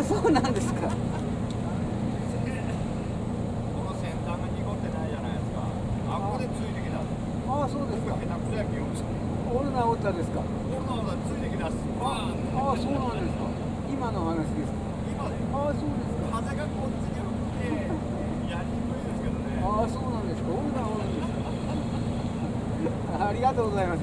あ、そうなんですか。ああ、そうですか。オルナオタですか。ああ、そうなんですか。今の話ですか。ああ、そうですか。風がこっちに吹いてやりにくいですけどね。ああ、そうなんですか。オルナオタですか。ありがとうございます。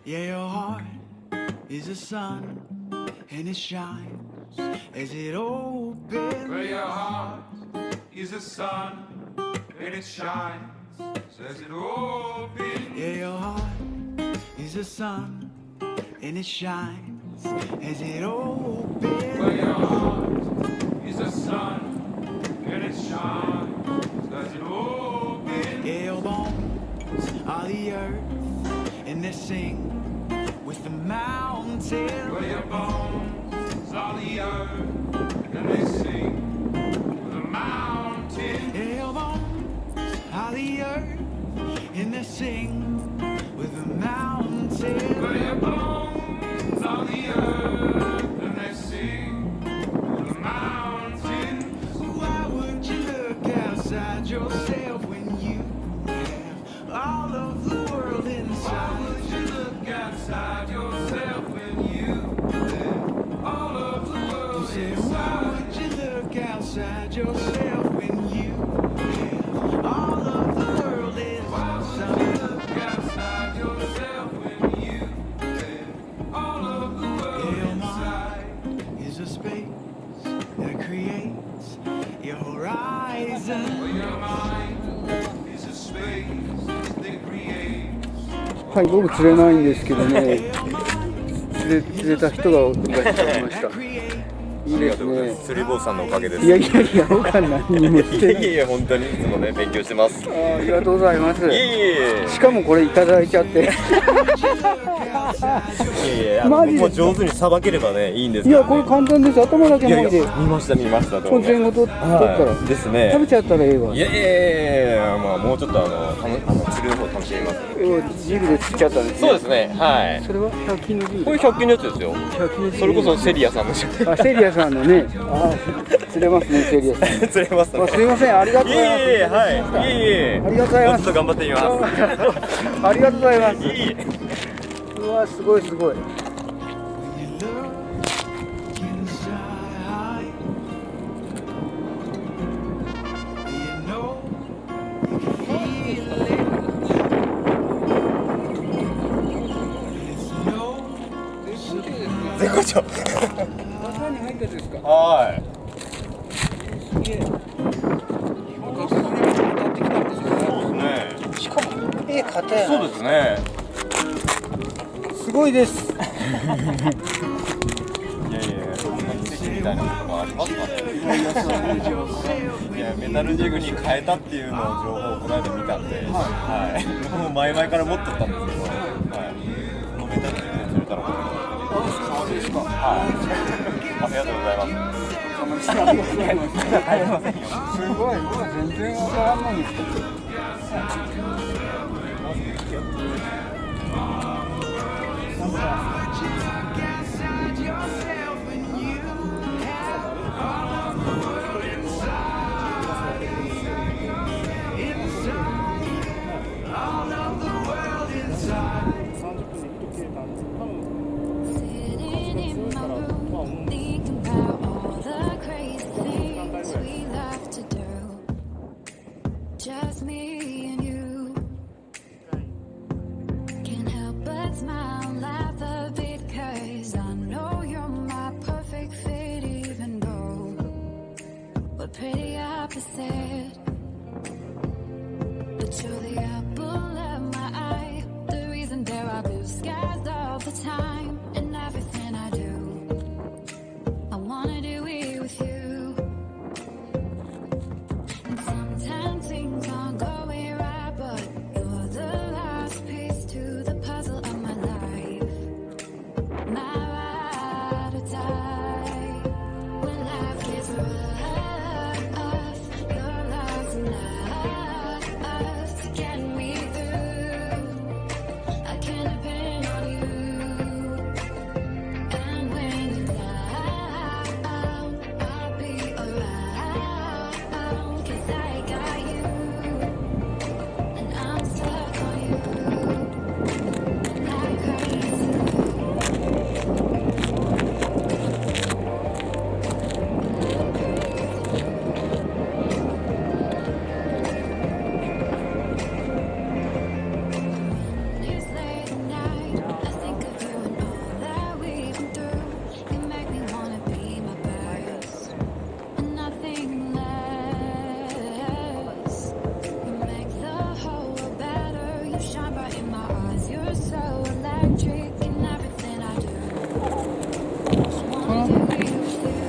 Yeah, your heart is a sun, and it shines as it opens. Well, your heart is a sun, and it shines as it opens. Yeah, your heart is a sun, and it shines as it opens. Well, your heart is a sun, and it shines as it opens. Yeah, your bones are the earth, and they sing with the mountains. Well, your bones are the earth, and they sing with the mountains. Yeah, your bones are the earth, and they sing with the mountains. Well, your bones are the earth, and they sing with the mountains. Why would you look outside yourself when you have all of the world inside? Why would you look outside yourself when you have all of the world Why inside? would you look outside yourself when you have all of the world Why would you inside? look outside yourself when you have all of the world Your inside? mind is a space that creates your horizon. Well, your mind is a space that creates. はい、僕釣れないんですけどね。釣れた人がいらっしゃいました。いいですね。釣り坊さんのおかげです。いやいやいや、僕は何にもしてない。いやいや、本当にいつもね、勉強してます。ありがとうございます。いえいえ。しかもこれいただいちゃって。いやいや、マジでもう上手にさばければね、いいんですけど、ね。いや、これ簡単です。頭だけ巻いて。見ました見ましたと。この前後取ったら。ですね。食べちゃったらええわ。いやいやいや、まあもうちょっと釣るの方楽しみます。ジグで釣っちゃったんですね。そうですね。はい。それは100均のジグ。これ100均のやつですよ。それこそセリアさんでしょ。あ、セリアさんのね。あ、釣れますね、セリアさん。釣れますね。あ、すいません、ありがとうございます。いえいえ、はい。いえいえ。ありがとうございます。ちょっと頑張ってみます。ありがとうございます。いい。うわ、すごいすごい。絶好調。中に入ったですか。はい。すげえ。学校に渡ってきたんですよね。そうですね。しかも硬い。そうですね。すごいです。いやいや、そんな奇跡みたいなことがありますかね。いや、メタルジグに変えたっていうのを情報をこの間見たんで、はい。僕も前々から持ってたんですけど、はい。このメタルジグで釣れたのかな。そうですか。はい。ありがとうございます。すごい、僕は全然わからないんですけど。Just me and you. Can't help but smile, laugh a bit, 'cause I know you're my perfect fit, even though we're pretty opposite. But you're the apple of my eye, the reason there are blue skies all the time. And everything I do, I wanna do it with you. And sometimes things aren't going right, but you're the last piece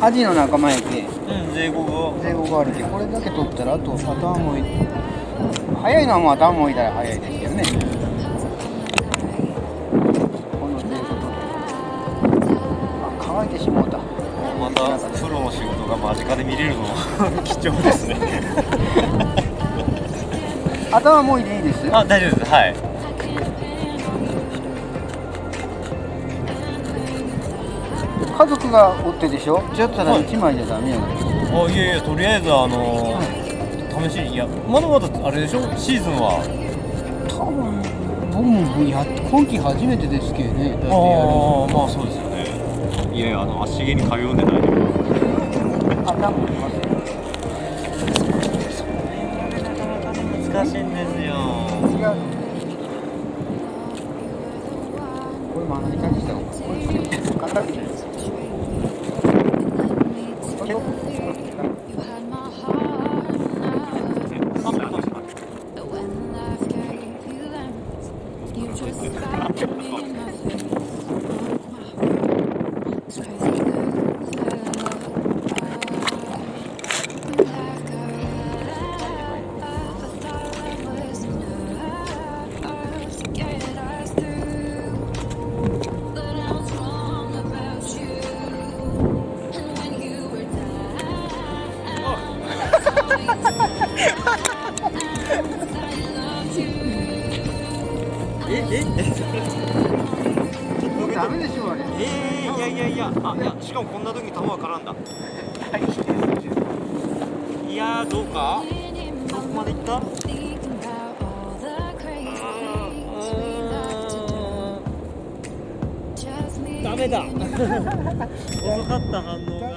アジの仲間やけ。税後税後があるけ。これだけ取ったらあと頭もい早いのはもう頭もいたら早いですけどね。この税後取って。あ、乾いてしもうた。またプロの仕事が間近で見れるのは貴重ですね。頭もいでいいです。あ、大丈夫です。はい。家族がおってでしょ。じゃったら1枚じゃダメやないですか。あ、いやいや、とりあえず試しに、いや、まだまだあれでしょ、シーズンは。多分僕も今季初めてですけどね。だってやるああ、まあそうですよね。いやいや、足毛に通うんで大丈夫。頭もいますよ。難しいんですよ。違う。これも鼻に感じた方がこれつけて硬くないですか。You had my heart now. But when life gave you lemons, you just spat me in my face. Broke my heart. It's crazy good for love. When life got rough, I thought I was enough to get us through. But I was wrong about you. And when you wereダメでしょあれ。いや、しかもこんな時に球が絡んだ。いやー、どうか。どこまで行った。ダメだ。遅かった反応が。